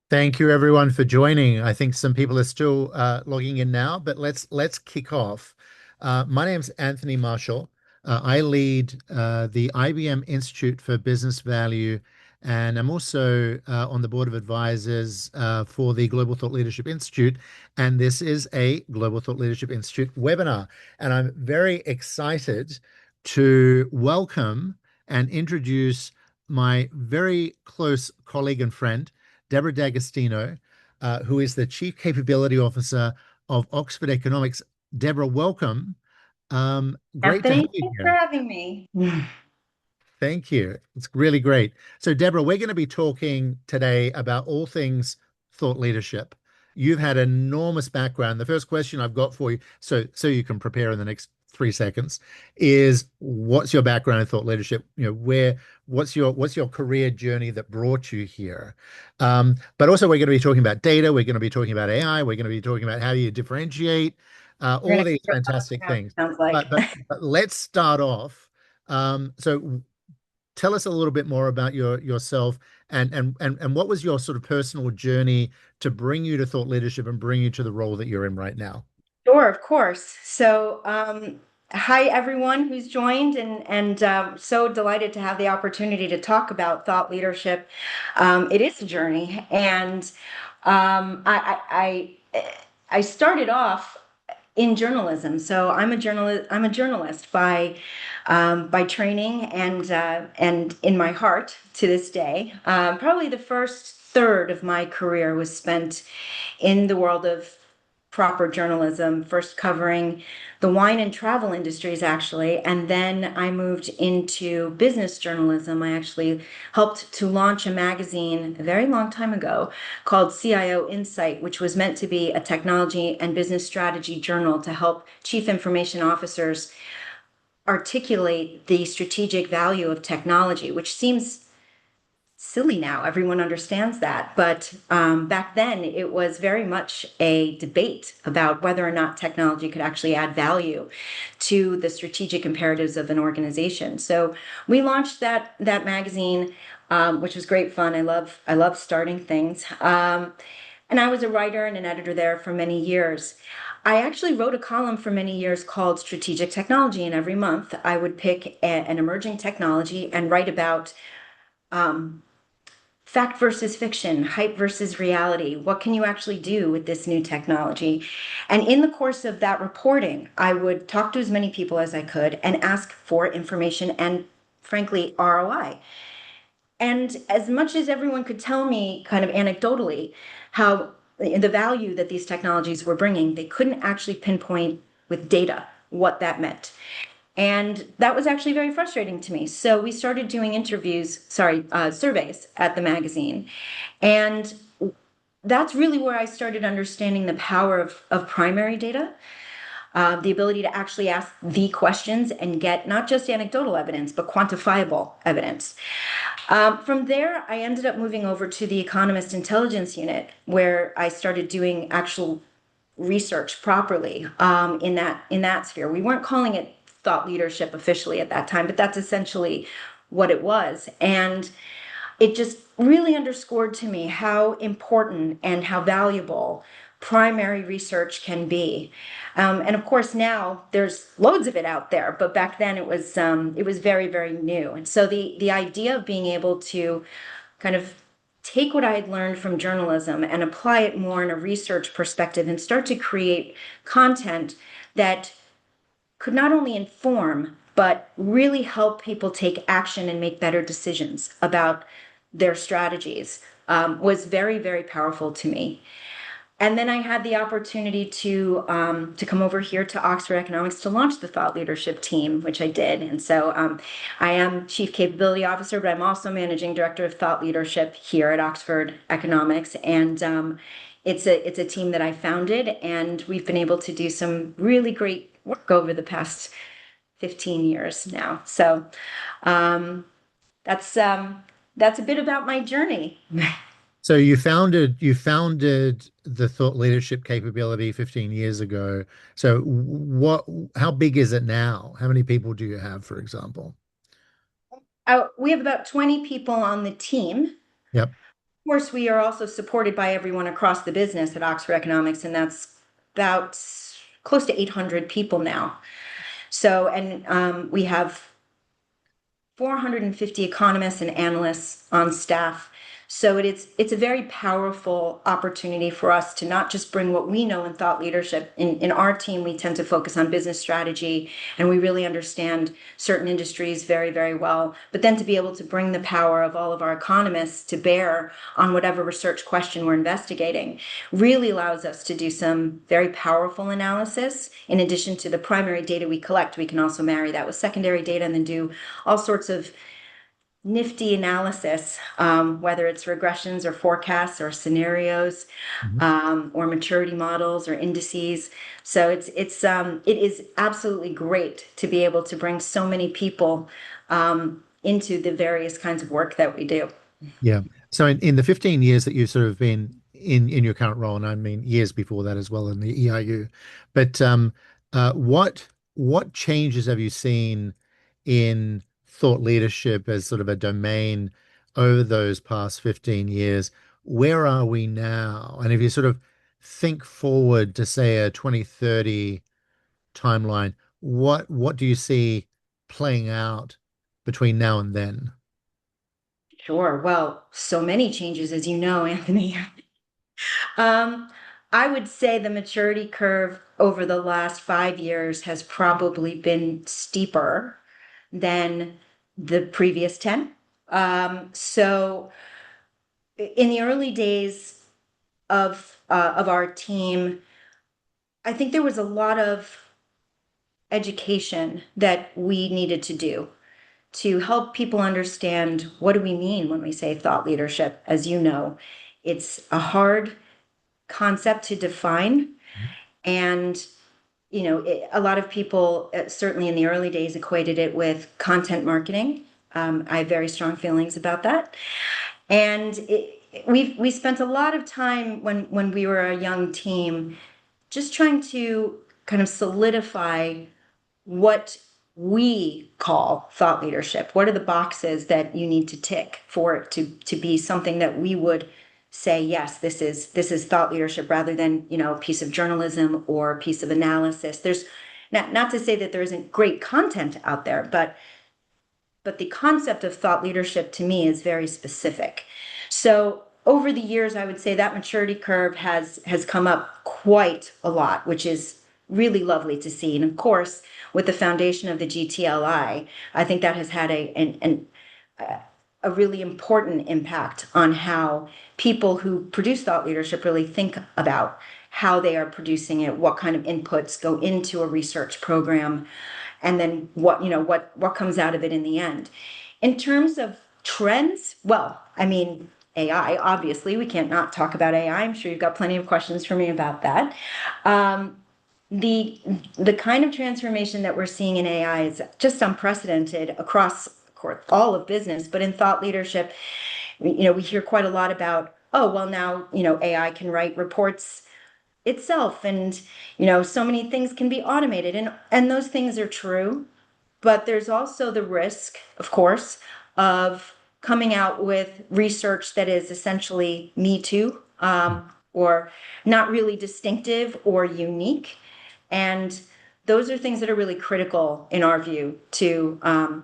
Thank you everyone for joining. I think some people are still logging in now, but let's kick off. My name's Anthony Marshall. I lead the IBM Institute for Business Value, and I'm also on the board of advisors for the Global Thought Leadership Institute. And this is a Global Thought Leadership Institute webinar. And I'm very excited to welcome and introduce my very close colleague and friend. Debra D'Agostino, who is the Chief Capability Officer of Oxford Economics. Debra, welcome. Great to have Anthony, you thanks for here. having me. Thank you. It's really great. So, Deborah, we're going to be talking today about all things thought leadership. You've had enormous background. The first question I've got for you, so you can prepare in the next 3 seconds, is what's your background in thought leadership? What's your career journey that brought you here? But also, we're going to be talking about data. We're going to be talking about AI. We're going to be talking about how do you differentiate We're all of gonna these cover a lot of fantastic ground, things. sounds But like. but but let's start off. So tell us a little bit more about yourself and what was your sort of personal journey to bring you to thought leadership and bring you to the role that you're in right now. Sure, of course. Hi everyone who's joined, and so delighted to have the opportunity to talk about thought leadership. It is a journey, and I started off in journalism. So I'm a journalist. I'm a journalist by training and in my heart to this day. Probably the first third of my career was spent in the world of proper journalism, first covering the wine and travel industries, actually. And then I moved into business journalism. I actually helped to launch a magazine a very long time ago called CIO Insight, which was meant to be a technology and business strategy journal to help chief information officers articulate the strategic value of technology, which seems silly now. Everyone understands that. But back then, it was very much a debate about whether or not technology could actually add value to the strategic imperatives of an organization. So we launched that magazine, which was great fun. I love starting things. And I was a writer and an editor there for many years. I actually wrote a column for many years called Strategic Technology, and every month I would pick an emerging technology and write about um, fact versus fiction, hype versus reality. What can you actually do with this new technology? And in the course of that reporting, I would talk to as many people as I could and ask for information and, frankly, ROI. And as much as everyone could tell me, kind of anecdotally, how the value that these technologies were bringing, they couldn't actually pinpoint with data what that meant. And that was actually very frustrating to me. So we started doing surveys at the magazine. And that's really where I started understanding the power of primary data, the ability to actually ask the questions and get not just anecdotal evidence, but quantifiable evidence. From there, I ended up moving over to the Economist Intelligence Unit, where I started doing actual research properly in that sphere. We weren't calling it thought leadership officially at that time, but that's essentially what it was. And it just really underscored to me how important and how valuable primary research can be. And of course, now there's loads of it out there, but back then it was very, very new. And so the idea of being able to kind of take what I had learned from journalism and apply it more in a research perspective and start to create content that could not only inform, but really help people take action and make better decisions about their strategies was very, very powerful to me. And then I had the opportunity to come over here to Oxford Economics to launch the thought leadership team, which I did. And so I am Chief Capability Officer, but I'm also Managing Director of Thought Leadership here at Oxford Economics. And it's a team that I founded, and we've been able to do some really great work over the past 15 years now. So um, that's that's a bit about my journey. So you founded the thought leadership capability 15 years ago. So how big is it now? How many people do you have, for example? We have about 20 people on the team. Yep. course, we are also supported by everyone across the business at Oxford Economics, and that's about close to 800 people now. So, and we have 450 economists and analysts on staff. So it's a very powerful opportunity for us to not just bring what we know in thought leadership. In our team, we tend to focus on business strategy, and we really understand certain industries very, very well. But then to be able to bring the power of all of our economists to bear on whatever research question we're investigating really allows us to do some very powerful analysis. In addition to the primary data we collect, we can also marry that with secondary data and then do all sorts of nifty analysis, whether it's regressions or forecasts or scenarios, Mhm. or maturity models or indices. So it is absolutely great to be able to bring so many people into the various kinds of work that we do. Yeah. So in the 15 years that you've sort of been in your current role, and I mean years before that as well in the EIU, but what changes have you seen in thought leadership as sort of a domain over those past 15 years? Where are we now? And if you sort of think forward to say a 2030 timeline, what do you see playing out between now and then? Sure. Well, so many changes, as you know, Anthony. Um, I would say the maturity curve over the last 5 years has probably been steeper than the previous 10. So in the early days of our team, I think there was a lot of education that we needed to do to help people understand what do we mean when we say thought leadership. As you know, it's a hard concept to define, and a lot of people, certainly in the early days, equated it with content marketing. I have very strong feelings about that. And we spent a lot of time when we were a young team just trying to kind of solidify what we call thought leadership. What are the boxes that you need to tick for it to be something that we would say, yes, this is thought leadership, rather than a piece of journalism or a piece of analysis. There's not to say that there isn't great content out there, but the concept of thought leadership to me is very specific. So over the years, I would say that maturity curve has come up quite a lot, which is really lovely to see. And of course, with the foundation of the GTLI, I think that has had a really important impact on how people who produce thought leadership really think about how they are producing it, what kind of inputs go into a research program, and then what comes out of it in the end. In terms of trends, well, I mean, AI, obviously, we can't not talk about AI. I'm sure you've got plenty of questions for me about that. Um, the the kind of transformation that we're seeing in AI is just unprecedented across, of course, all of business, but in thought leadership, we hear quite a lot about, oh, well, now, AI can write reports itself, and so many things can be automated, and those things are true. But there's also the risk, of course, of coming out with research that is essentially me too, or not really distinctive or unique. And those are things that are really critical in our view to,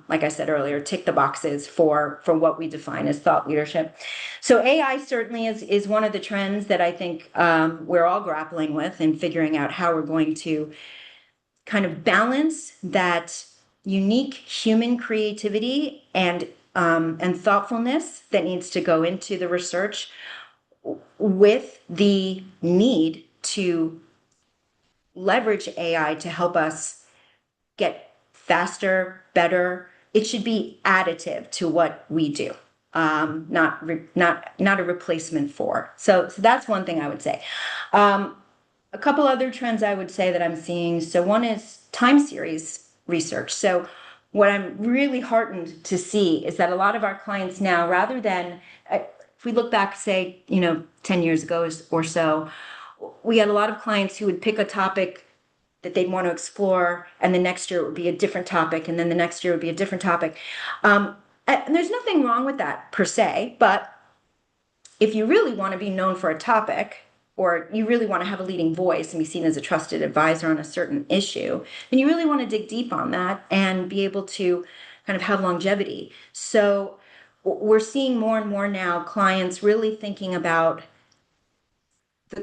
like I said earlier, tick the boxes for what we define as thought leadership. So AI certainly is one of the trends that I think we're all grappling with and figuring out how we're going to kind of balance that unique human creativity and thoughtfulness that needs to go into the research with the need to leverage AI to help us get faster, better. It should be additive to what we do, not a replacement for. So that's one thing I would say. A couple other trends I would say that I'm seeing. So one is time series research. So what I'm really heartened to see is that a lot of our clients now, rather than if we look back, say, 10 years ago or so, we had a lot of clients who would pick a topic that they'd want to explore, and the next year it would be a different topic, and then the next year would be a different topic. And there's nothing wrong with that per se, but if you really want to be known for a topic, or you really want to have a leading voice and be seen as a trusted advisor on a certain issue, then you really want to dig deep on that and be able to kind of have longevity. So we're seeing more and more now clients really thinking about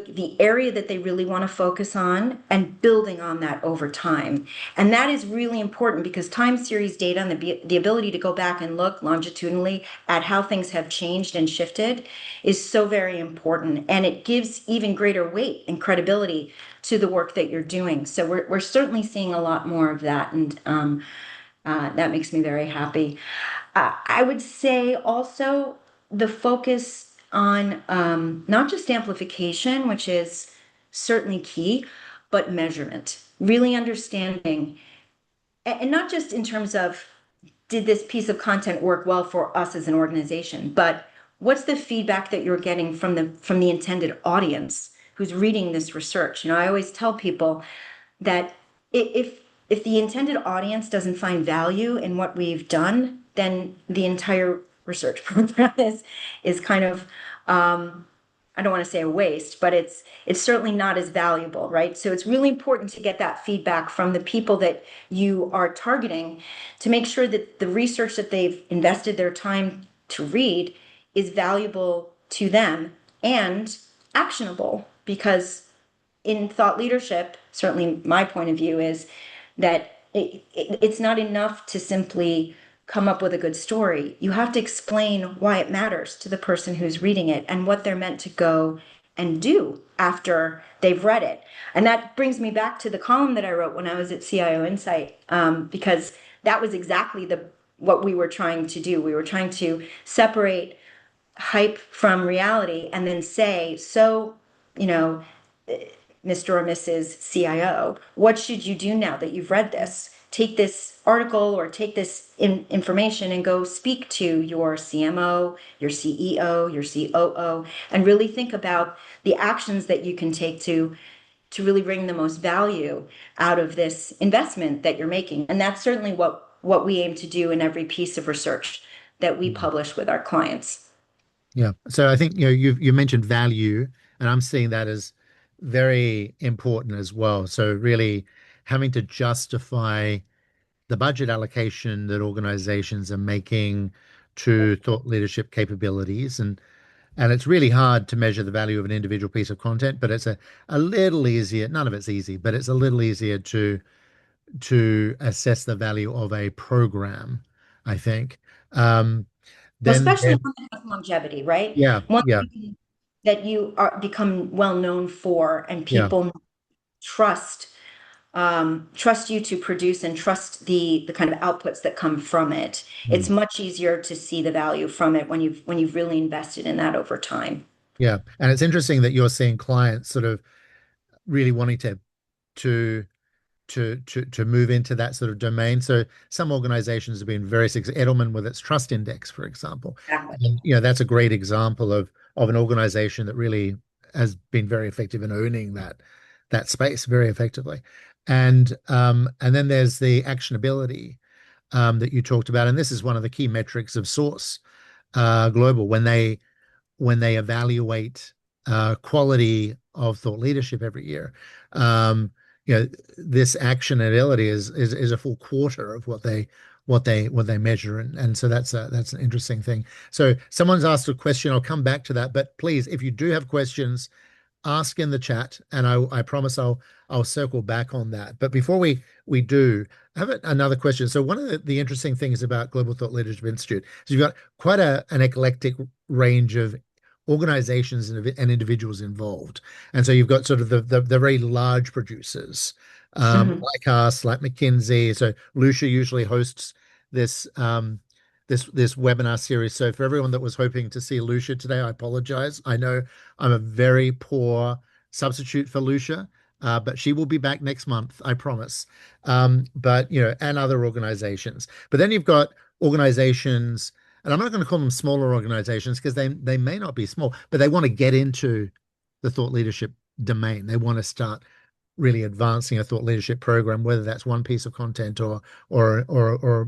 the area that they really want to focus on and building on that over time. And that is really important because time series data and the ability to go back and look longitudinally at how things have changed and shifted is so very important. And it gives even greater weight and credibility to the work that you're doing. So we're certainly seeing a lot more of that. And that makes me very happy. I would say also the focus on not just amplification, which is certainly key, but measurement, really understanding, and not just in terms of did this piece of content work well for us as an organization, but what's the feedback that you're getting from the intended audience who's reading this research? You know, I always tell people that if the intended audience doesn't find value in what we've done, then the entire research program is kind of I don't want to say a waste, but it's certainly not as valuable, right? So it's really important to get that feedback from the people that you are targeting to make sure that the research that they've invested their time to read is valuable to them and actionable. Because in thought leadership, certainly my point of view is that it's not enough to simply come up with a good story. You have to explain why it matters to the person who's reading it and what they're meant to go and do after they've read it. And that brings me back to the column that I wrote when I was at CIO Insight, because that was exactly what we were trying to do. We were trying to separate hype from reality and then say, so, you know, Mr. or Mrs. CIO, what should you do now that you've read this? Take this article or take this information and go speak to your CMO, your CEO, your COO, and really think about the actions that you can take to really bring the most value out of this investment that you're making. And that's certainly what we aim to do in every piece of research that we publish with our clients. Yeah. So I think you mentioned value, and I'm seeing that as very important as well. So really having to justify the budget allocation that organizations are making to thought leadership capabilities, and it's really hard to measure the value of an individual piece of content, but it's a little easier. None of it's easy, but it's a little easier to assess the value of a program, I think. Um, then, Especially one that has longevity, right? yeah, One yeah, that you are become well known for and yeah. people trust trust you to produce and trust the kind of outputs that come from it. Mm. It's much easier to see the value from it when you've really invested in that over time. Yeah. And it's interesting that you're seeing clients sort of really wanting to to move into that sort of domain. So some organizations have been very successful. Edelman with its trust index, for example. Exactly. And that's a great example of an organization that really has been very effective in owning that space very effectively. And then there's the actionability that you talked about. And this is one of the key metrics of Source Global when they evaluate quality of thought leadership every year. Um, this actionability is a full quarter of what they measure, and so that's an interesting thing. So someone's asked a question. I'll come back to that, but please, if you do have questions, ask in the chat, and I promise I'll circle back on that. But before we do, I have another question. So one of the interesting things about Global Thought Leadership Institute is you've got quite an eclectic range of organizations and individuals involved. And so you've got sort of the very large producers, Mhm. like us, like McKinsey. So Lucia usually hosts this this webinar series. So for everyone that was hoping to see Lucia today, I apologize. I know I'm a very poor substitute for Lucia, but she will be back next month, I promise. But and other organizations. But then you've got organizations, and I'm not going to call them smaller organizations because they may not be small, but they want to get into the thought leadership domain. They want to start really advancing a thought leadership program, whether that's one piece of content or a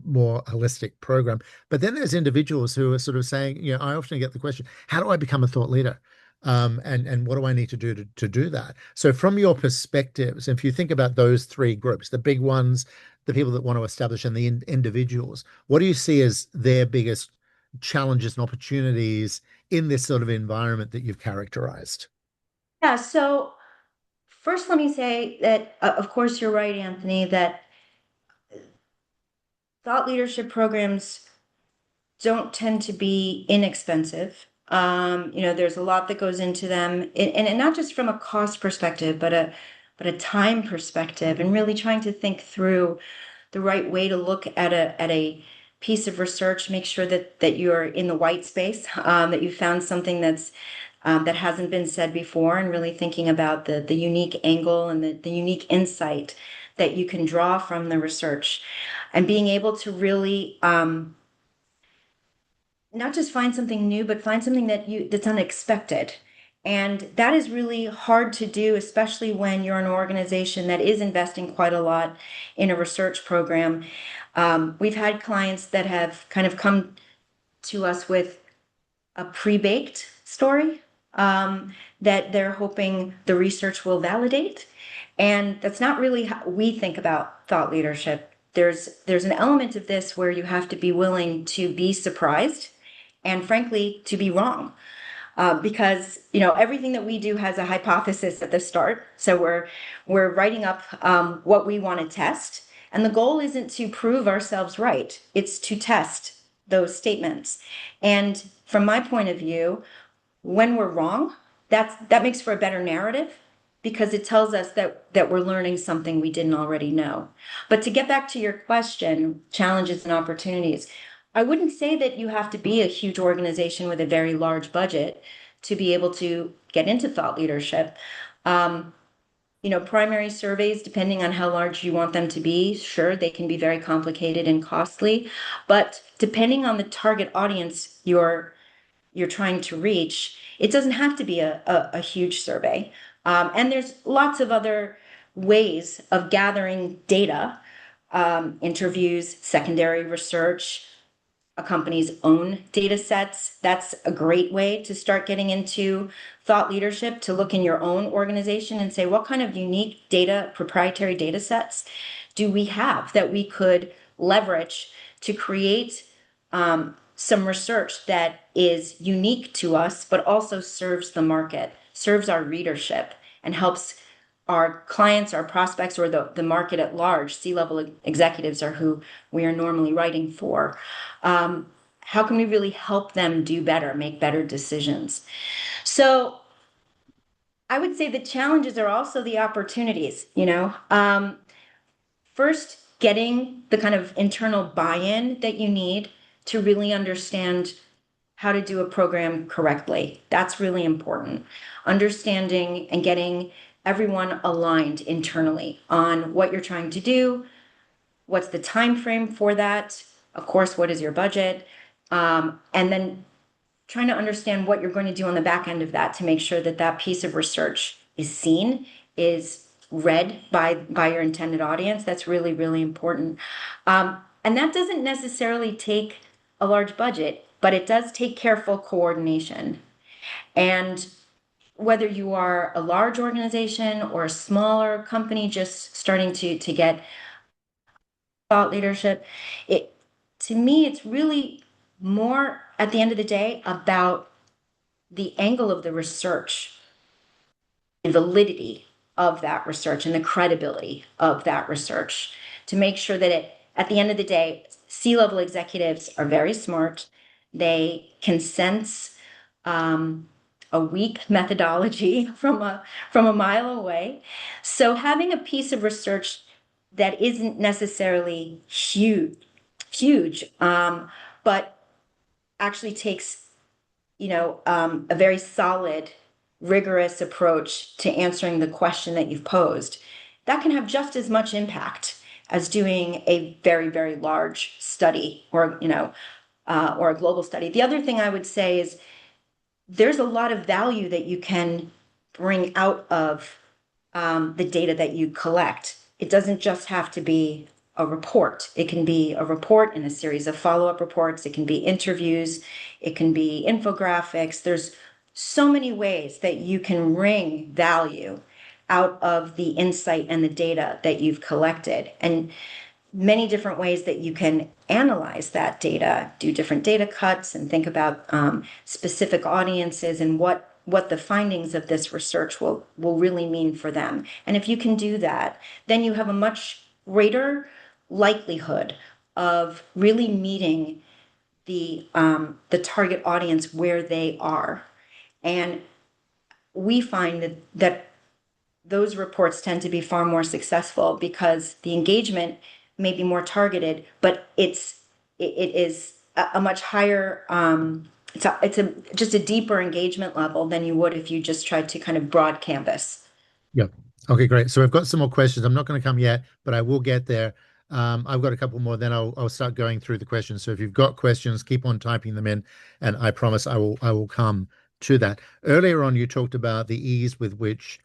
more holistic program. But then there's individuals who are sort of saying, I often get the question, how do I become a thought leader? And what do I need to do to do that? So from your perspectives, if you think about those three groups, the big ones, the people that want to establish, and the individuals, what do you see as their biggest challenges and opportunities in this sort of environment that you've characterized? Yeah, so first, let me say that, of course, you're right, Anthony, that thought leadership programs don't tend to be inexpensive. There's a lot that goes into them, and not just from a cost perspective, but a time perspective, and really trying to think through the right way to look at a piece of research, make sure that you're in the white space, that you found something that hasn't been said before, and really thinking about the unique angle and the unique insight that you can draw from the research, and being able to really not just find something new, but find something that's unexpected. And that is really hard to do, especially when you're an organization that is investing quite a lot in a research program. We've had clients that have kind of come to us with a pre-baked story that they're hoping the research will validate. And that's not really how we think about thought leadership. There's an element of this where you have to be willing to be surprised and frankly to be wrong. Because everything that we do has a hypothesis at the start. So we're writing up what we want to test, and the goal isn't to prove ourselves right; it's to test those statements. And from my point of view, when we're wrong, that makes for a better narrative because it tells us that we're learning something we didn't already know. But to get back to your question, challenges and opportunities, I wouldn't say that you have to be a huge organization with a very large budget to be able to get into thought leadership. Um, Primary surveys, depending on how large you want them to be, sure, they can be very complicated and costly, but depending on the target audience you're trying to reach, it doesn't have to be a huge survey. And there's lots of other ways of gathering data, interviews, secondary research, a company's own data sets. That's a great way to start getting into thought leadership, to look in your own organization and say, what kind of unique data, proprietary data sets do we have that we could leverage to create some research that is unique to us, but also serves the market, serves our readership, and helps our clients, our prospects, or the market at large. C-level executives are who we are normally writing for. How can we really help them do better, make better decisions? So I would say the challenges are also the opportunities. First, getting the kind of internal buy-in that you need to really understand how to do a program correctly. That's really important. Understanding and getting everyone aligned internally on what you're trying to do, what's the time frame for that, of course, what is your budget, and then trying to understand what you're going to do on the back end of that to make sure that that piece of research is seen, is read by your intended audience. That's really, really important. And that doesn't necessarily take a large budget, but it does take careful coordination. And whether you are a large organization or a smaller company just starting to get thought leadership, it to me, it's really more at the end of the day about the angle of the research and validity of that research and the credibility of that research to make sure that at the end of the day, C-level executives are very smart. They can sense a weak methodology from a mile away. So having a piece of research that isn't necessarily huge, but actually takes a very solid, rigorous approach to answering the question that you've posed, that can have just as much impact as doing a very, very large study or a global study. The other thing I would say is there's a lot of value that you can bring out of the data that you collect. It doesn't just have to be a report. It can be a report and a series of follow-up reports. It can be interviews. It can be infographics. There's so many ways that you can wring value out of the insight and the data that you've collected, and many different ways that you can analyze that data, do different data cuts, and think about specific audiences and what the findings of this research will really mean for them. And if you can do that, then you have a much greater likelihood of really meeting the target audience where they are. And we find that those reports tend to be far more successful because the engagement may be more targeted, but it is a much higher it's a just a deeper engagement level than you would if you just tried to kind of broad canvas. Yeah. Okay, great. So I've got some more questions. I'm not going to come yet, but I will get there. I've got a couple more, then I'll start going through the questions. So if you've got questions, keep on typing them in, and I promise I will come to that. Earlier on, you talked about the ease with which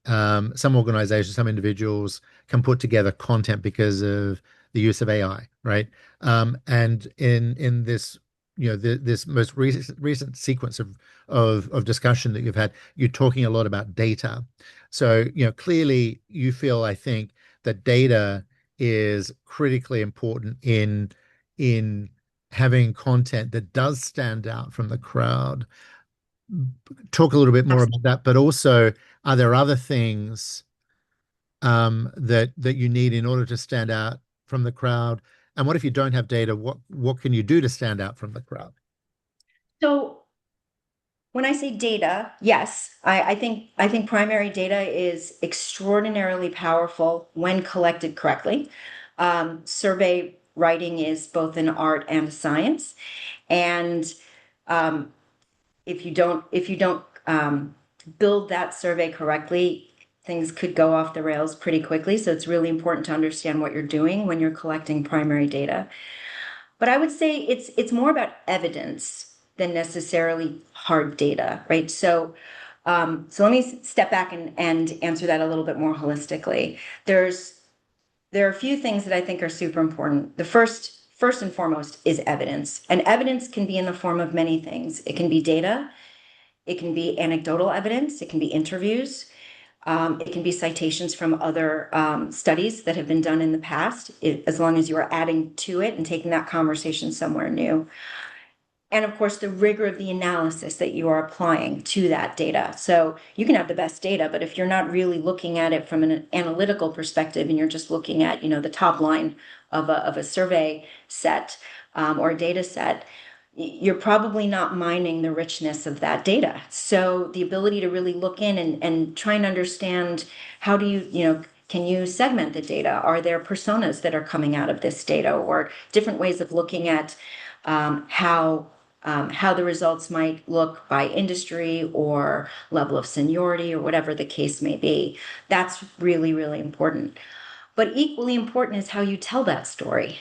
some organizations, some individuals can put together content because of the use of AI, right? And in this, this most recent sequence of discussion that you've had, you're talking a lot about data. So, clearly you feel, I think, that data is critically important in having content that does stand out from the crowd. Talk a little bit more about that, but also, are there other things that you need in order to stand out from the crowd? And what if you don't have data? What can you do to stand out from the crowd? So when I say data, yes, I think primary data is extraordinarily powerful when collected correctly. Survey writing is both an art and a science, and um, if you don't build that survey correctly, things could go off the rails pretty quickly. So it's really important to understand what you're doing when you're collecting primary data. But I would say it's more about evidence than necessarily hard data, right? So let me step back and answer that a little bit more holistically. There's there are a few things that I think are super important. The first and foremost is evidence, and evidence can be in the form of many things. It can be data, it can be anecdotal evidence, it can be interviews, it can be citations from other studies that have been done in the past, as long as you are adding to it and taking that conversation somewhere new. And of course, the rigor of the analysis that you are applying to that data. So you can have the best data, but if you're not really looking at it from an analytical perspective and you're just looking at, the top line of a survey set or a data set, you're probably not mining the richness of that data. So the ability to really look in and try and understand, how do can you segment the data? Are there personas that are coming out of this data, or different ways of looking at how the results might look by industry or level of seniority or whatever the case may be? That's really, really important. But equally important is how you tell that story,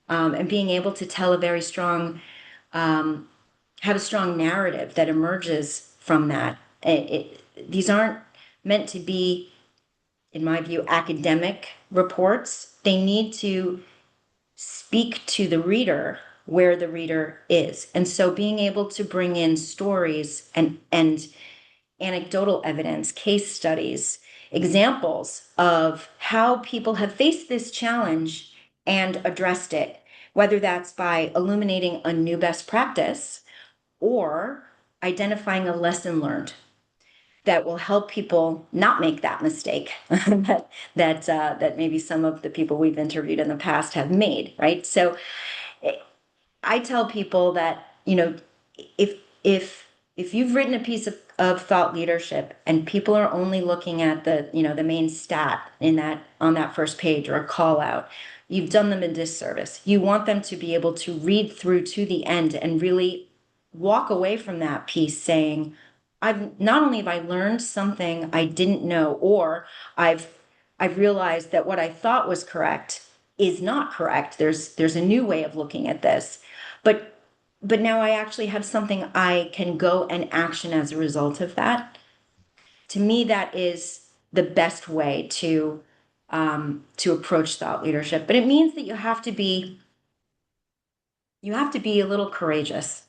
and being able to tell um, have a strong narrative that emerges from that. These aren't meant to be, in my view, academic reports. They need to speak to the reader where the reader is. And so being able to bring in stories and anecdotal evidence, case studies, examples of how people have faced this challenge and addressed it, whether that's by illuminating a new best practice or identifying a lesson learned that will help people not make that mistake that maybe some of the people we've interviewed in the past have made, right? So I tell people that, if if if you've written a piece of thought leadership and people are only looking at the main stat in that on that first page, or a call out, you've done them a disservice. You want them to be able to read through to the end and really walk away from that piece saying, I've not only have I learned something I didn't know, or I've I've realized that what I thought was correct is not correct. There's a new way of looking at this. But but now I actually have something I can go and action as a result of that. To me, that is the best way to approach thought leadership. But it means that you have to be a little courageous,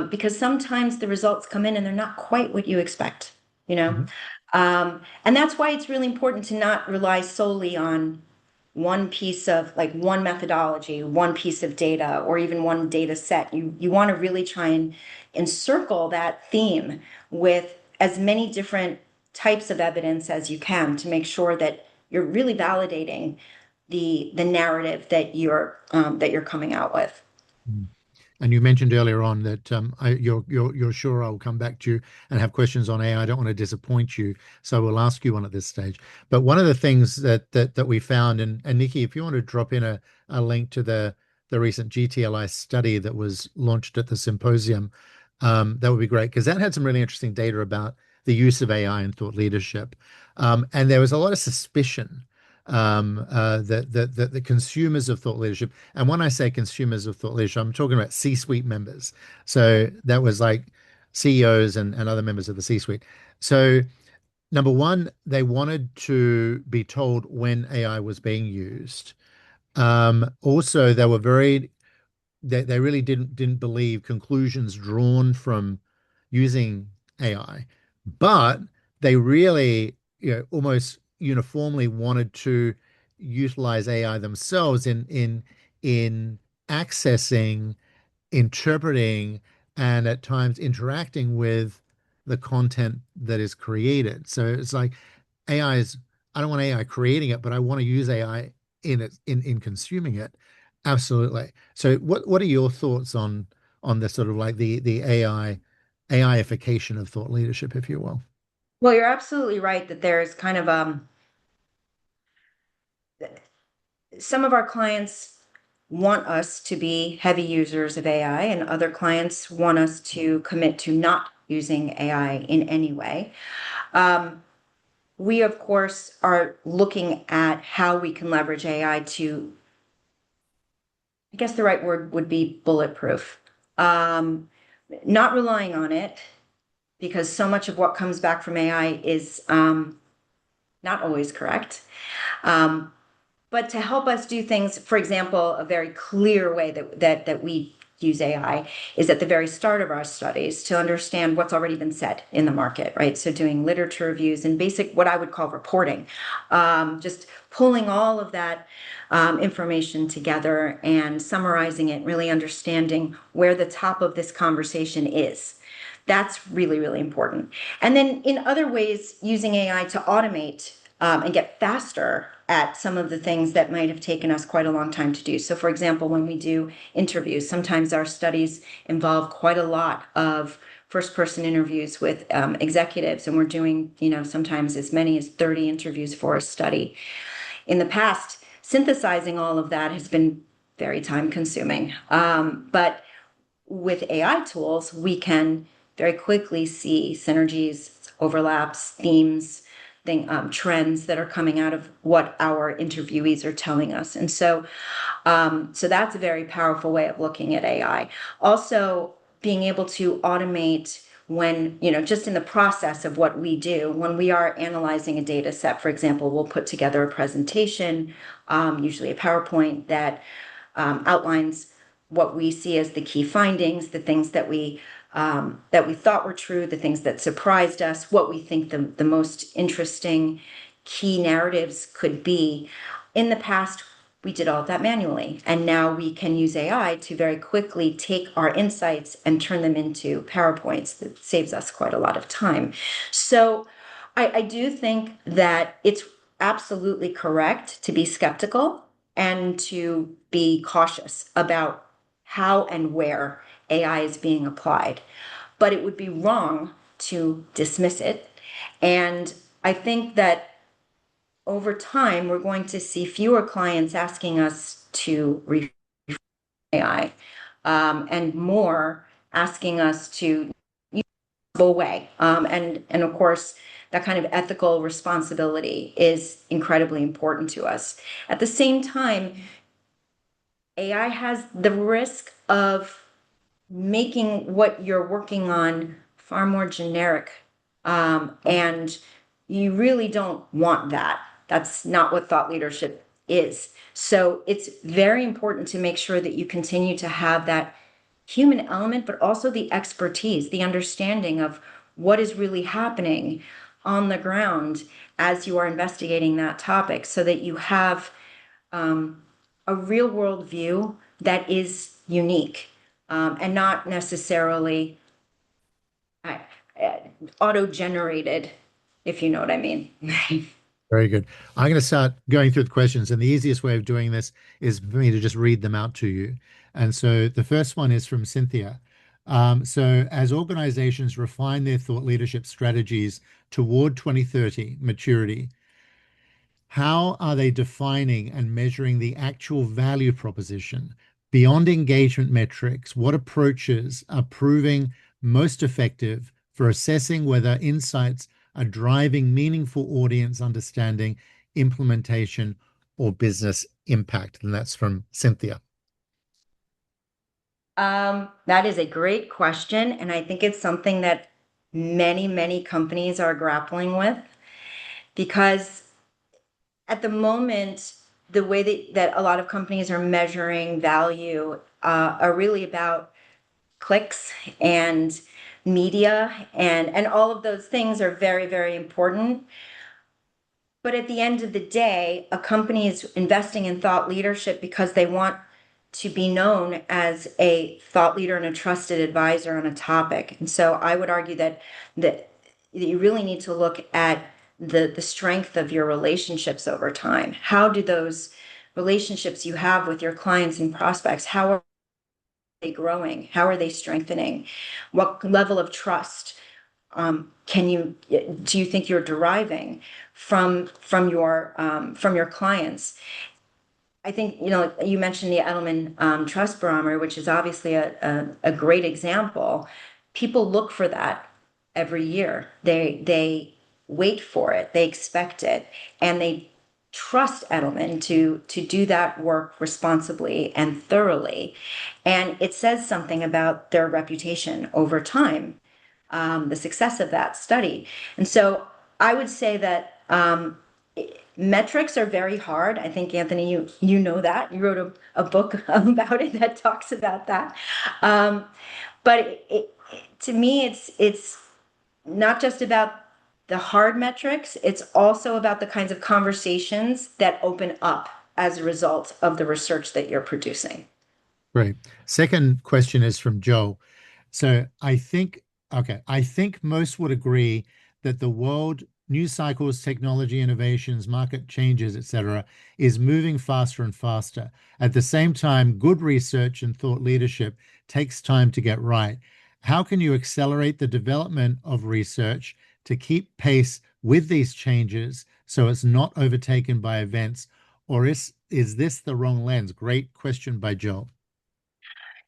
because sometimes the results come in and they're not quite what you expect, you know? Mhm. And that's why it's really important to not rely solely on one piece of, like, one methodology, one piece of data, or even one data set. You want to really try and encircle that theme with as many different types of evidence as you can to make sure that you're really validating the narrative that you're coming out with. Mm. And you mentioned earlier on that you're sure I'll come back to you and have questions on AI. I don't want to disappoint you, so we'll ask you one at this stage. But one of the things that we found, and Nikki, if you want to drop in a link to the recent GTLI study that was launched at the symposium, that would be great because that had some really interesting data about the use of AI in thought leadership. And there was a lot of suspicion that the consumers of thought leadership, and when I say consumers of thought leadership, I'm talking about C-suite members. So that was like CEOs and other members of the C-suite. So number one, they wanted to be told when AI was being used. Also, they really didn't believe conclusions drawn from using AI, but they really, almost uniformly wanted to utilize AI themselves in accessing, interpreting, and at times interacting with the content that is created. So it's like AI is, I don't want AI creating it, but I want to use AI in it, in consuming it. Absolutely. So what are your thoughts on the sort of like the AIification of thought leadership, if you will? Well, you're absolutely right that there's kind of some of our clients want us to be heavy users of AI, and other clients want us to commit to not using AI in any way. Um, we, of course, are looking at how we can leverage AI to, I guess the right word would be bulletproof. Um, Not relying on it, because so much of what comes back from AI is not always correct. Um, but to help us do things, for example, a very clear way that we use AI is at the very start of our studies to understand what's already been said in the market, right? So doing literature reviews and basic, what I would call reporting, just pulling all of that information together and summarizing it, really understanding where the top of this conversation is. That's really, really important. And then in other ways, using AI to automate and get faster at some of the things that might have taken us quite a long time to do. So, for example, when we do interviews, sometimes our studies involve quite a lot of first person interviews with executives, and we're doing, sometimes as many as 30 interviews for a study. In the past, synthesizing all of that has been very time consuming. But with AI tools, we can very quickly see synergies, overlaps, themes, trends that are coming out of what our interviewees are telling us. And so that's a very powerful way of looking at AI. Also, being able to automate when, just in the process of what we do, when we are analyzing a data set, for example, we'll put together a presentation, usually a PowerPoint that outlines what we see as the key findings, the things that we thought were true, the things that surprised us, what we think the most interesting key narratives could be. In the past, we did all of that manually, and now we can use AI to very quickly take our insights and turn them into PowerPoints. That saves us quite a lot of time. So I do think that it's absolutely correct to be skeptical and to be cautious about how and where AI is being applied. But it would be wrong to dismiss it. And I think that over time, we're going to see fewer clients asking us to refine AI, and more asking us to go away. And of course, that kind of ethical responsibility is incredibly important to us. At the same time, AI has the risk of making what you're working on far more generic, and you really don't want that. That's not what thought leadership is. So it's very important to make sure that you continue to have that human element, but also the expertise, the understanding of what is really happening on the ground as you are investigating that topic, so that you have a real world view that is unique, and not necessarily uh, uh, auto generated, if you know what I mean. Very good. I'm going to start going through the questions, and the easiest way of doing this is for me to just read them out to you. And so the first one is from Cynthia. So, as organizations refine their thought leadership strategies toward 2030 maturity, how are they defining and measuring the actual value proposition beyond engagement metrics? What approaches are proving most effective for assessing whether insights are driving meaningful audience understanding, implementation, or business impact? And that's from Cynthia. That is a great question, and I think it's something that many companies are grappling with, because at the moment, the way that a lot of companies are measuring value are really about clicks and media, and all of those things are very important. But at the end of the day, a company is investing in thought leadership because they want to be known as a thought leader and a trusted advisor on a topic. And so I would argue that you really need to look at the strength of your relationships over time. How do those relationships you have with your clients and prospects, how are they growing? How are they strengthening? What level of trust do you think you're deriving from your clients? I think, you mentioned the Edelman Trust Barometer, which is obviously a great example. People look for that every year. They wait for it, they expect it, and they trust Edelman to do that work responsibly and thoroughly. And it says something about their reputation over time, the success of that study. And so I would say that metrics are very hard. I think, Anthony, you know that. You wrote a book about it that talks about that. But to me, it's not just about the hard metrics. It's also about the kinds of conversations that open up as a result of the research that you're producing. Great. Second question is from Joe. So I think most would agree that the world, news cycles, technology innovations, market changes, etc., is moving faster and faster. At the same time, good research and thought leadership takes time to get right. How can you accelerate the development of research to keep pace with these changes so it's not overtaken by events? Or is this the wrong lens? Great question by Joe.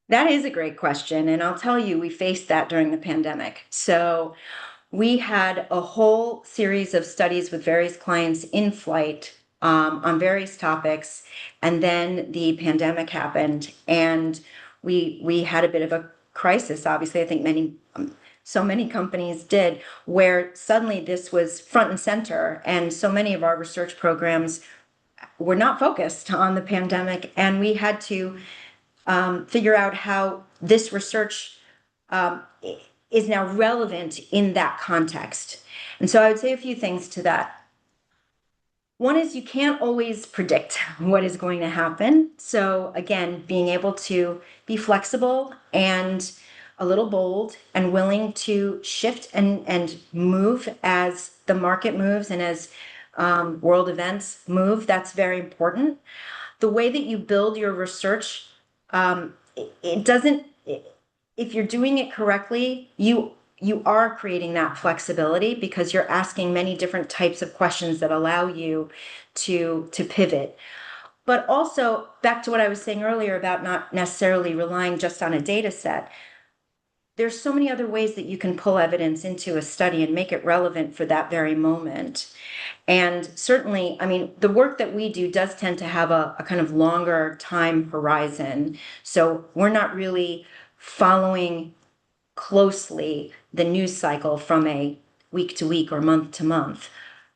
That is a great question. And I'll tell you, we faced that during the pandemic. So we had a whole series of studies with various clients in flight, on various topics. And then the pandemic happened, and we had a bit of a crisis. Obviously, I think so many companies did, where suddenly this was front and center. And so many of our research programs were not focused on the pandemic. And we had to figure out how this research um, is now relevant in that context. And so I would say a few things to that. One is, you can't always predict what is going to happen. So again, being able to be flexible and a little bold and willing to shift and move as the market moves and as world events move, that's very important. The way that you build your research, it doesn't, if you're doing it correctly, you are creating that flexibility, because you're asking many different types of questions that allow you to pivot. But also, back to what I was saying earlier about not necessarily relying just on a data set, there's so many other ways that you can pull evidence into a study and make it relevant for that very moment. And certainly, I mean, the work that we do does tend to have a kind of longer time horizon. So we're not really following closely the news cycle from a week to week or month to month.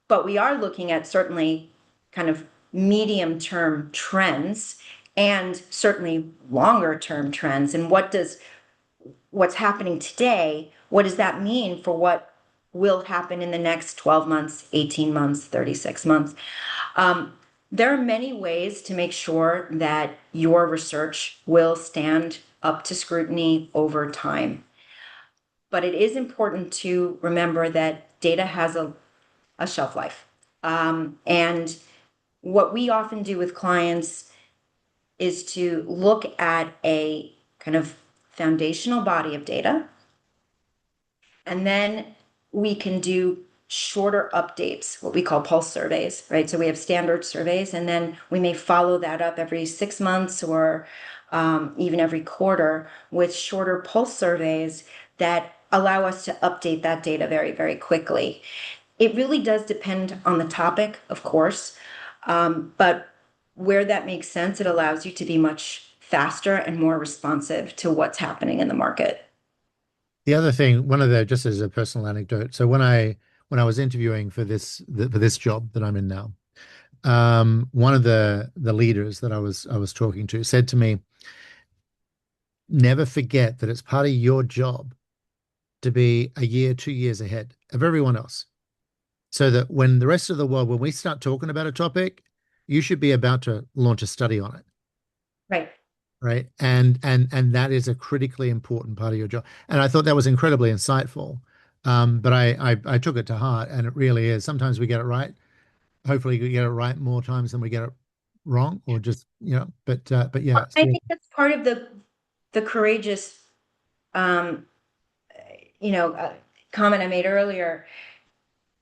But we are looking at certainly kind of medium term trends and certainly longer term trends. And what's happening today, what does that mean for what will happen in the next 12 months, 18 months, 36 months? Um, there are many ways to make sure that your research will stand up to scrutiny over time. But it is important to remember that data has a shelf life. And what we often do with clients is to look at a kind of foundational body of data, and then we can do shorter updates, what we call pulse surveys, right? So we have standard surveys, and then we may follow that up every 6 months or even every quarter with shorter pulse surveys that allow us to update that data very, very quickly. It really does depend on the topic, of course, but where that makes sense, it allows you to be much faster and more responsive to what's happening in the market. The other thing, one of the just as a personal anecdote. So when I was interviewing for for this job that I'm in now, one of the leaders that I was talking to said to me, "Never forget that it's part of your job to be a year, 2 years ahead of everyone else, so that when the rest of the world, when we start talking about a topic, you should be about to launch a study on it." Right. Right. And that is a critically important part of your job. And I thought that was incredibly insightful. But I took it to heart, and it really is. Sometimes we get it right. Hopefully we get it right more times than we get it wrong, or just, but yeah, I so think that's part of the courageous, um, you know, uh, comment I made earlier.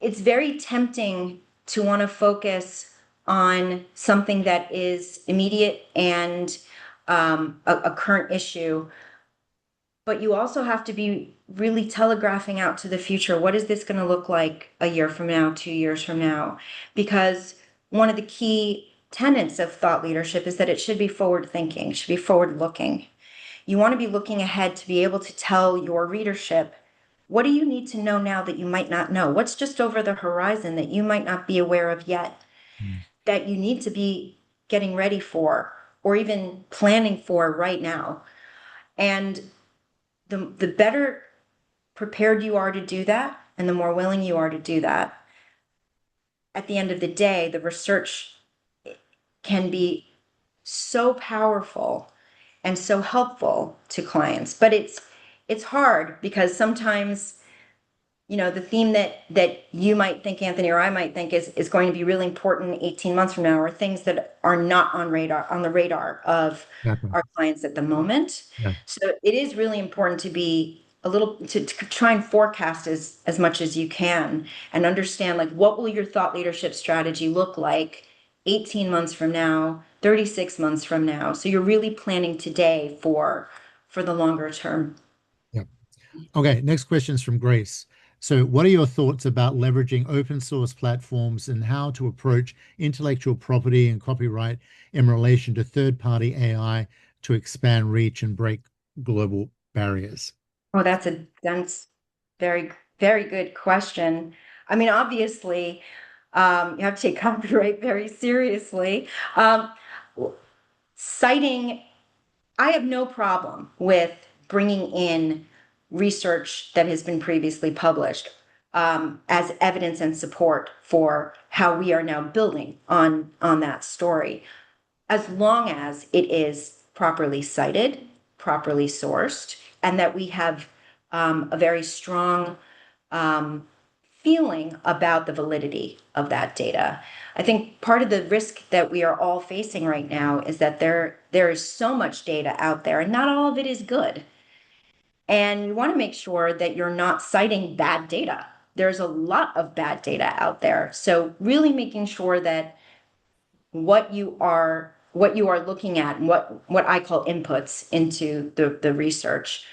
It's very tempting to want to focus on something that is immediate and a current issue, but you also have to be really telegraphing out to the future. What is this going to look like a year from now, 2 years from now? Because one of the key tenets of thought leadership is that it should be forward thinking, should be forward looking. You want to be looking ahead to be able to tell your readership, what do you need to know now that you might not know? What's just over the horizon that you might not be aware of yet, that you need to be getting ready for or even planning for right now? And the better prepared you are to do that, and the more willing you are to do that, at the end of the day, the research can be so powerful and so helpful to clients. But it's hard because sometimes, the theme that you might think, Anthony, or I might think is going to be really important 18 months from now, or things that are not on the radar of exactly. our clients at the moment. Yeah. So it is really important to be a little to try and forecast as much as you can and understand, like, what will your thought leadership strategy look like 18 months from now, 36 months from now. So you're really planning today for the longer term. Yeah. Okay, next question is from Grace. So, what are your thoughts about leveraging open source platforms and how to approach intellectual property and copyright in relation to third-party AI to expand reach and break global barriers? Oh, that's very, very good question. I mean, obviously, you have to take copyright very seriously. Um, citing, I have no problem with bringing in research that has been previously published as evidence and support for how we are now building on that story, as long as it is properly cited, properly sourced, and that we have a very strong um, feeling about the validity of that data. I think part of the risk that we are all facing right now is that there is so much data out there, and not all of it is good. And you want to make sure that you're not citing bad data. There's a lot of bad data out there. So really making sure that what you are looking at and what I call inputs into the research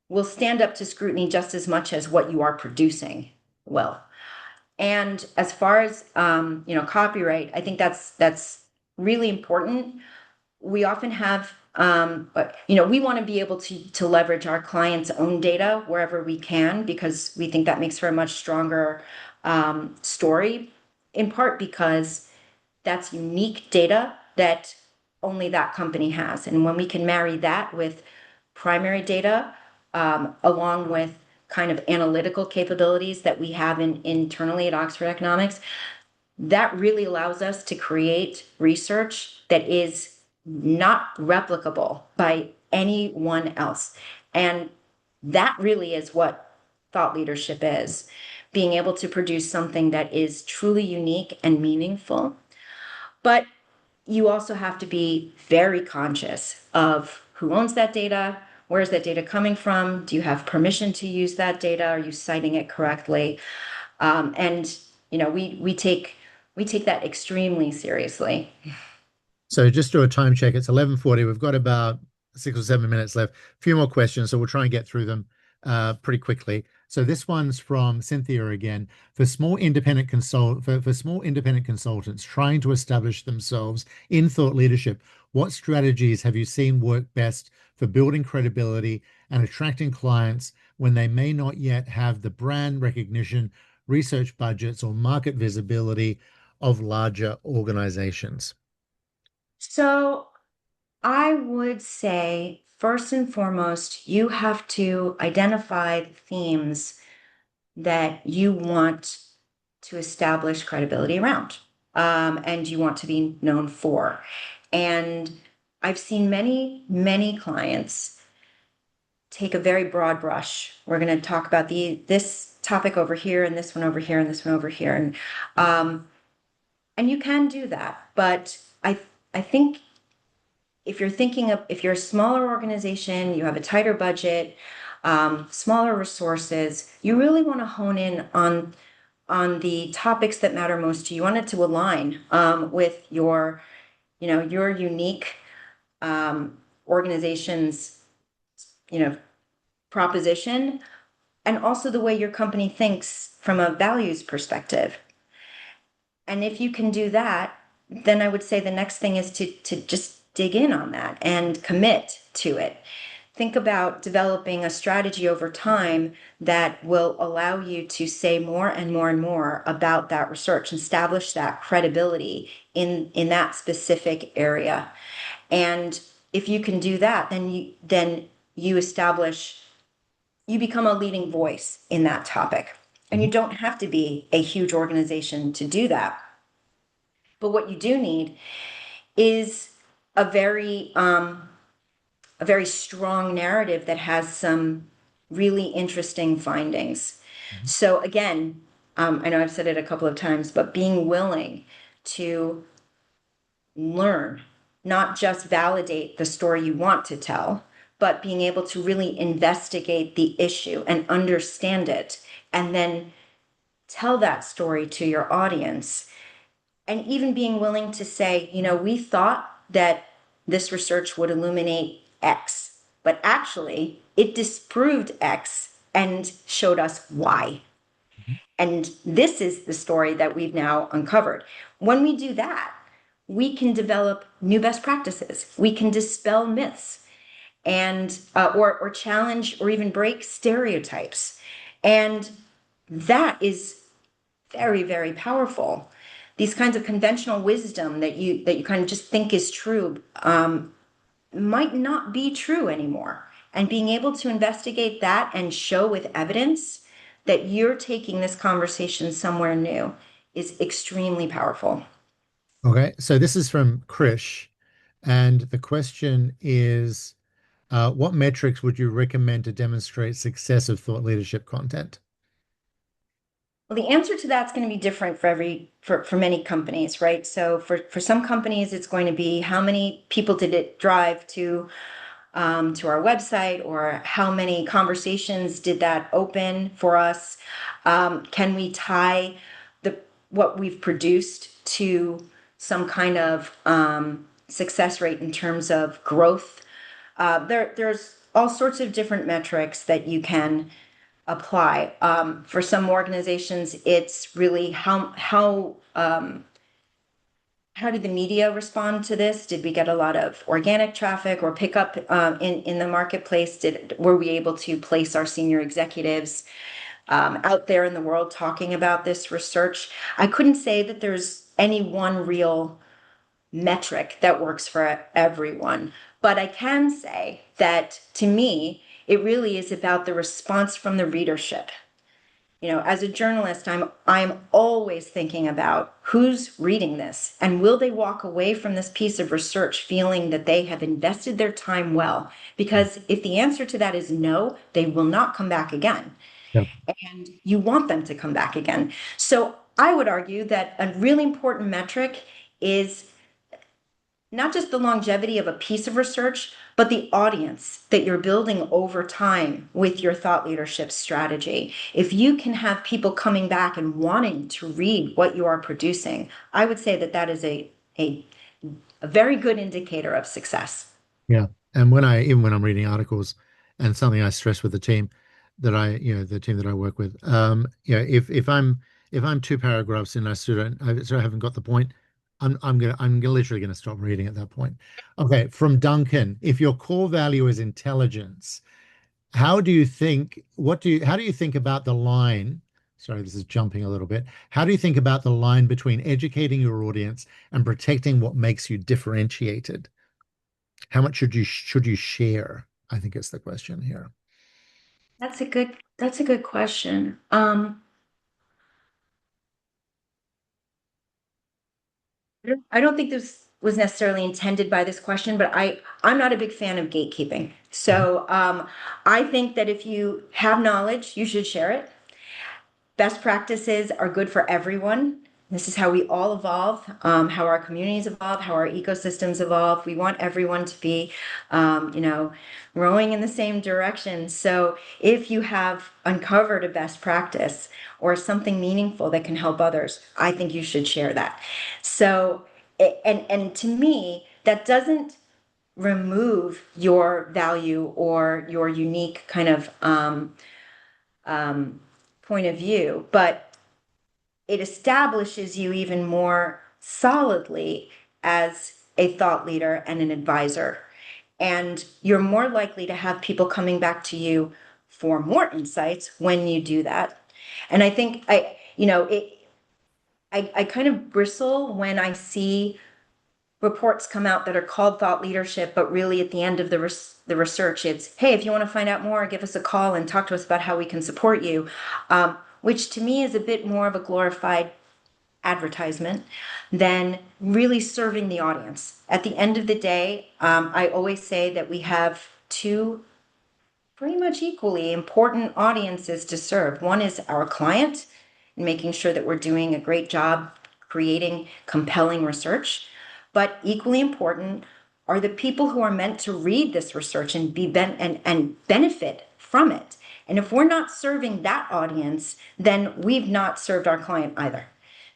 will stand up to scrutiny just as much as what you are producing will. And as far as copyright, I think that's really important. We often have But we want to be able to leverage our clients' own data wherever we can because we think that makes for a much stronger story. In part because that's unique data that only that company has, and when we can marry that with primary data along with kind of analytical capabilities that we have internally at Oxford Economics, that really allows us to create research that is not replicable by anyone else. And that really is what thought leadership is, being able to produce something that is truly unique and meaningful. But you also have to be very conscious of who owns that data. Where is that data coming from? Do you have permission to use that data? Are you citing it correctly? And we take that extremely seriously. So just do a time check. It's 11:40. We've got about 6 or 7 minutes left. A few more questions, so we'll try and get through them pretty quickly. So this one's from Cynthia again. For small independent consultants trying to establish themselves in thought leadership, what strategies have you seen work best for building credibility and attracting clients when they may not yet have the brand recognition, research budgets, or market visibility of larger organizations? So I would say, first and foremost, you have to identify the themes that you want to establish credibility around, and you want to be known for. And I've seen many, many clients take a very broad brush. We're going to talk about this topic over here, and this one over here, and this one over here, and you can do that. But I think if you're a smaller organization, you have a tighter budget, smaller resources, you really want to hone in on the topics that matter most to you. You want it to align with your unique organization's you know proposition, and also the way your company thinks from a values perspective. And if you can do that, then I would say the next thing is to just dig in on that and commit to it. Think about developing a strategy over time that will allow you to say more and more and more about that research, establish that credibility in that specific area. And if you can do that, then you establish, you become a leading voice in that topic. And you don't have to be a huge organization to do that. But what you do need is a very a very strong narrative that has some really interesting findings. Mhm. So again, I know I've said it a couple of times, but being willing to learn, not just validate the story you want to tell, but being able to really investigate the issue and understand it, and then tell that story to your audience. And even being willing to say, we thought that this research would illuminate X, but actually it disproved X and showed us Y. Mhm. And this is the story that we've now uncovered. When we do that, we can develop new best practices. We can dispel myths and or challenge or even break stereotypes. And that is very, very powerful. These kinds of conventional wisdom that you kind of just think is true might not be true anymore. And being able to investigate that and show with evidence that you're taking this conversation somewhere new is extremely powerful. Okay, so this is from Krish, and the question is, what metrics would you recommend to demonstrate success of thought leadership content? Well, the answer to that's going to be different for many companies, right? So for some companies, it's going to be how many people did it drive to our website, or how many conversations did that open for us? Can we tie the what we've produced to some kind of success rate in terms of growth? There's all sorts of different metrics that you can apply. For some organizations, it's really how how did the media respond to this? Did we get a lot of organic traffic or pickup in the marketplace? Were we able to place our senior executives out there in the world talking about this research? I couldn't say that there's any one real metric that works for everyone, but I can say that to me, it really is about the response from the readership. As a journalist, I'm always thinking about who's reading this and will they walk away from this piece of research feeling that they have invested their time well? Because if the answer to that is no, they will not come back again. Yeah. And you want them to come back again. So I would argue that a really important metric is not just the longevity of a piece of research, but the audience that you're building over time with your thought leadership strategy. If you can have people coming back and wanting to read what you are producing, I would say that that is a very good indicator of success. Yeah. And even when I'm reading articles, and something I stress with the team the team that I work with, if I'm two paragraphs in, I haven't got the point, I'm literally gonna stop reading at that point. Okay, from Duncan, if your core value is intelligence, how do you think about the line? Sorry, this is jumping a little bit. How do you think about the line between educating your audience and protecting what makes you differentiated? How much should you share? I think is the question here. That's a good question. I don't think this was necessarily intended by this question, but I'm not a big fan of gatekeeping. Mhm. So I think that if you have knowledge, you should share it. Best practices are good for everyone. This is how we all evolve, how our communities evolve, how our ecosystems evolve. We want everyone to be, you know, rowing in the same direction. So if you have uncovered a best practice or something meaningful that can help others, I think you should share that. So, and to me, that doesn't remove your value or your unique kind of um, point of view, but it establishes you even more solidly as a thought leader and an advisor. And you're more likely to have people coming back to you for more insights when you do that. And I think I kind of bristle when I see reports come out that are called thought leadership, but really at the end of the research, it's, hey, if you want to find out more, give us a call and talk to us about how we can support you, which to me is a bit more of a glorified advertisement than really serving the audience. At the end of the day, I always say that we have two pretty much equally important audiences to serve. One is our client, and making sure that we're doing a great job creating compelling research. But equally important are the people who are meant to read this research and and benefit from it. And if we're not serving that audience, then we've not served our client either.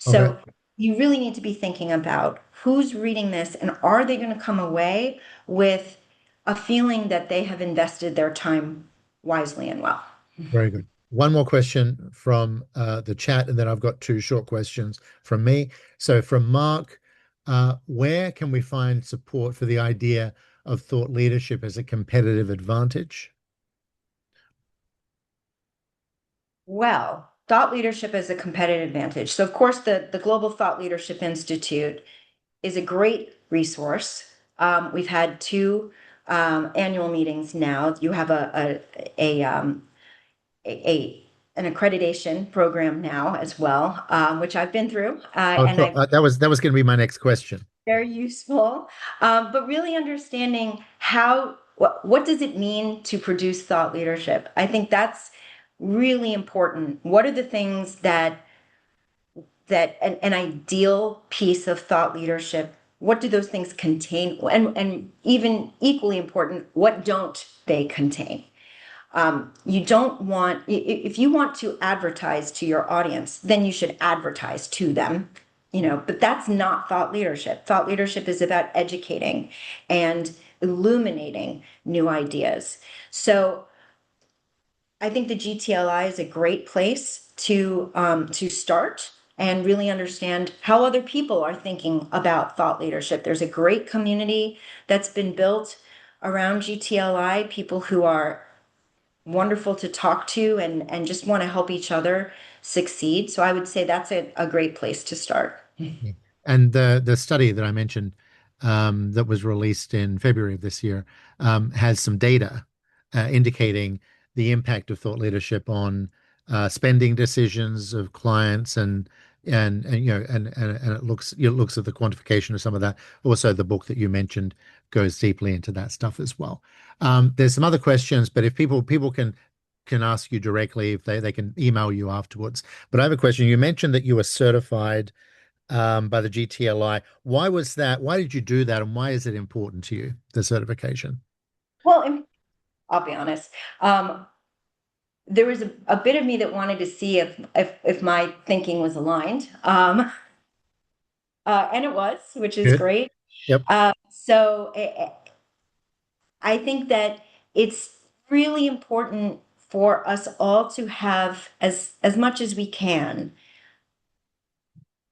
Okay, So you really need to be thinking about who's reading this and are they going to come away with a feeling that they have invested their time wisely and well. very good. One more question from the chat, and then I've got two short questions from me. So from Mark, where can we find support for the idea of thought leadership as a competitive advantage? Well, thought leadership is a competitive advantage. So, of course, the Global Thought Leadership Institute is a great resource. We've had two annual meetings now. You have a an accreditation program now as well, which I've been through, Oh, and sure. I've That was going to be my next question. very useful. But really understanding what does it mean to produce thought leadership? I think that's really important. What are the things that an ideal piece of thought leadership? What do those things contain? And even equally important, what don't they contain? You don't want, if you want to advertise to your audience, then you should advertise to them, but that's not thought leadership. Thought leadership is about educating and illuminating new ideas. So I think the GTLI is a great place to start. and really understand how other people are thinking about thought leadership. There's a great community that's been built around GTLI, people who are wonderful to talk to and just want to help each other succeed. So I would say that's a great place to start. Yeah. And the study that I mentioned that was released in February of this year has some data indicating the impact of thought leadership on spending decisions of clients and and it looks at the quantification of some of that. Also, the book that you mentioned goes deeply into that stuff as well. There's some other questions, but if people can ask you directly if they can email you afterwards. But I have a question. You mentioned that you were certified by the GTLI. Why was that? Why did you do that? And why is it important to you, the certification? Well, I'll be honest. There was a bit of me that wanted to see if my thinking was aligned. And it was, which is Good. great. Yep. I think that it's really important for us all to have as much as we can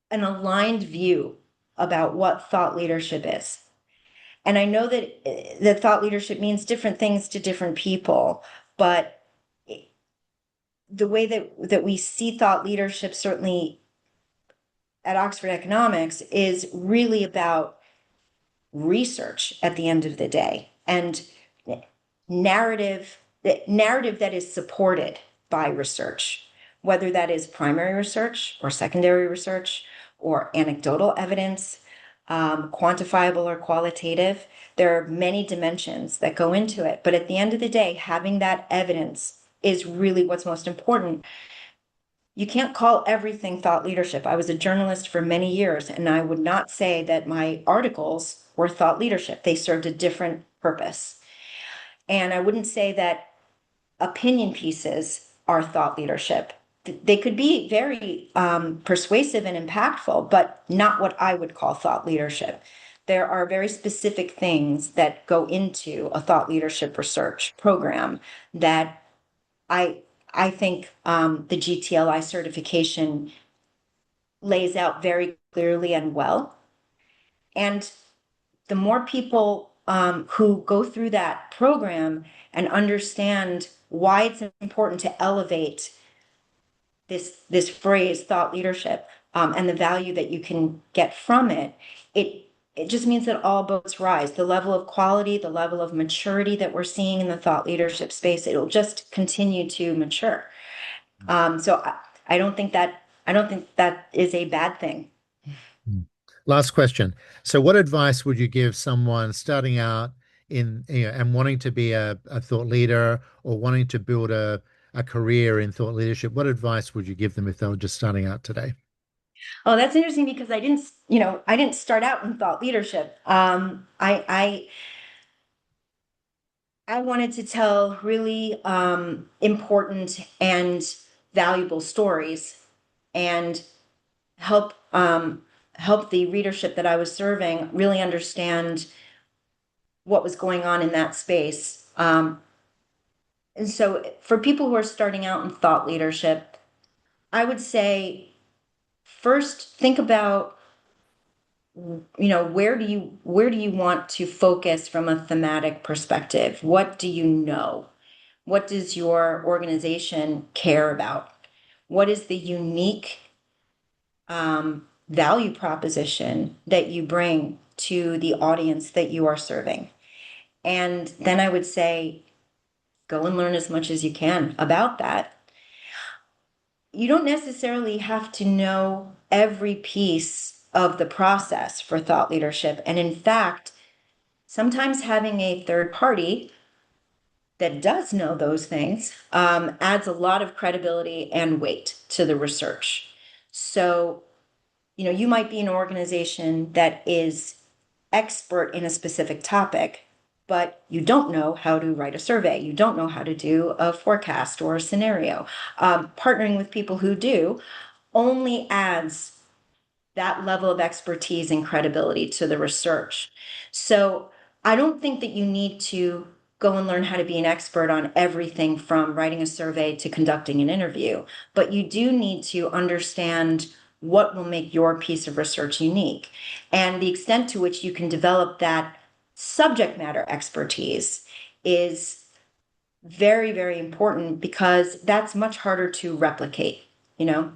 an aligned view about what thought leadership is. And I know that thought leadership means different things to different people, but the way that we see thought leadership, certainly at Oxford Economics, is really about research at the end of the day, and narrative that is supported by research, whether that is primary research or secondary research or anecdotal evidence, quantifiable or qualitative. There are many dimensions that go into it, but at the end of the day, having that evidence is really what's most important. You can't call everything thought leadership. I was a journalist for many years, and I would not say that my articles were thought leadership. They served a different purpose. And I wouldn't say that opinion pieces are thought leadership. They could be very persuasive and impactful, but not what I would call thought leadership. There are very specific things that go into a thought leadership research program that I I think the GTLI certification lays out very clearly and well. And the more people who go through that program and understand why it's important to elevate this phrase thought leadership, and the value that you can get from it just means that all boats rise. The level of quality, the level of maturity that we're seeing in the thought leadership space, it'll just continue to mature. I don't think that is a bad thing. Mm. Last question. So, what advice would you give someone starting out and wanting to be a thought leader or wanting to build a career in thought leadership? What advice would you give them if they were just starting out today? Oh, that's interesting because I didn't start out in thought leadership. I wanted to tell really important and valuable stories and help help the readership that I was serving really understand what was going on in that space. And so, for people who are starting out in thought leadership, I would say first think about, where do you want to focus from a thematic perspective? What do you know? What does your organization care about? What is the unique value proposition that you bring to the audience that you are serving? And then I would say, go and learn as much as you can about that. You don't necessarily have to know every piece of the process for thought leadership. And in fact, sometimes having a third party that does know those things adds a lot of credibility and weight to the research. So, you might be an organization that is expert in a specific topic, but you don't know how to write a survey. You don't know how to do a forecast or a scenario. Partnering with people who do only adds that level of expertise and credibility to the research. So I don't think that you need to go and learn how to be an expert on everything from writing a survey to conducting an interview, but you do need to understand what will make your piece of research unique. And the extent to which you can develop that subject matter expertise is very, very important because that's much harder to replicate, you know,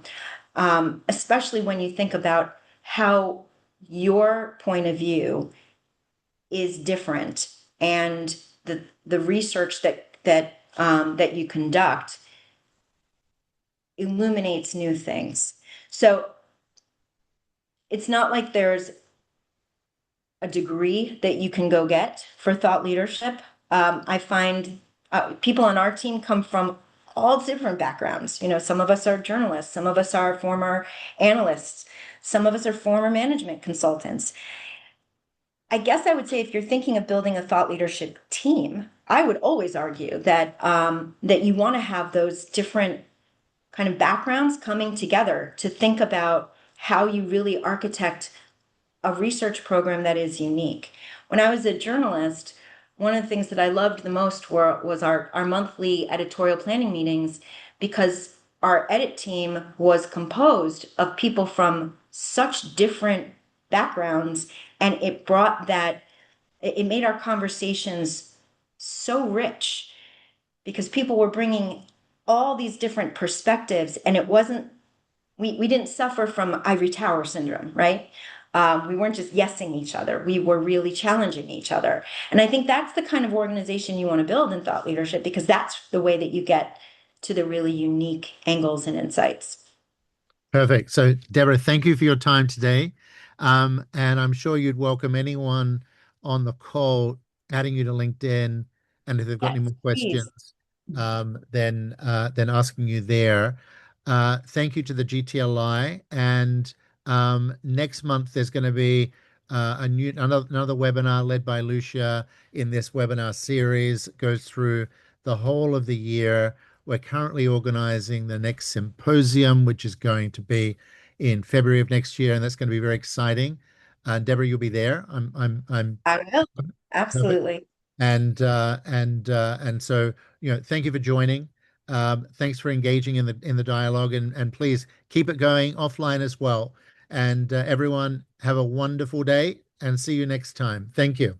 especially when you think about how your point of view is different and the research that you conduct illuminates new things. So it's not like there's a degree that you can go get for thought leadership. I find people on our team come from all different backgrounds. You know, some of us are journalists, some of us are former analysts, some of us are former management consultants. I guess I would say if you're thinking of building a thought leadership team, I would always argue that that you want to have those different kind of backgrounds coming together to think about how you really architect a research program that is unique. When I was a journalist, one of the things that I loved the most was our monthly editorial planning meetings because our edit team was composed of people from such different backgrounds, and it made our conversations so rich because people were bringing all these different perspectives, and it wasn't we didn't suffer from ivory tower syndrome, right? We weren't just yesing each other. We were really challenging each other. And I think that's the kind of organization you want to build in thought leadership because that's the way that you get to the really unique angles and insights. Perfect. So, Deborah, thank you for your time today. And I'm sure you'd welcome anyone on the call adding you to LinkedIn. And if they've got any Yes, more please. questions, then asking you there. Thank you to the GTLI. And next month there's going to be another webinar led by Lucia in this webinar series. It goes through the whole of the year. We're currently organizing the next symposium, which is going to be in February of next year, and that's going to be very exciting. Deborah, you'll be there. I'm I will. perfect. Absolutely. And so, thank you for joining. Thanks for engaging in the dialogue, and please keep it going offline as well. And everyone, have a wonderful day, and see you next time. Thank you.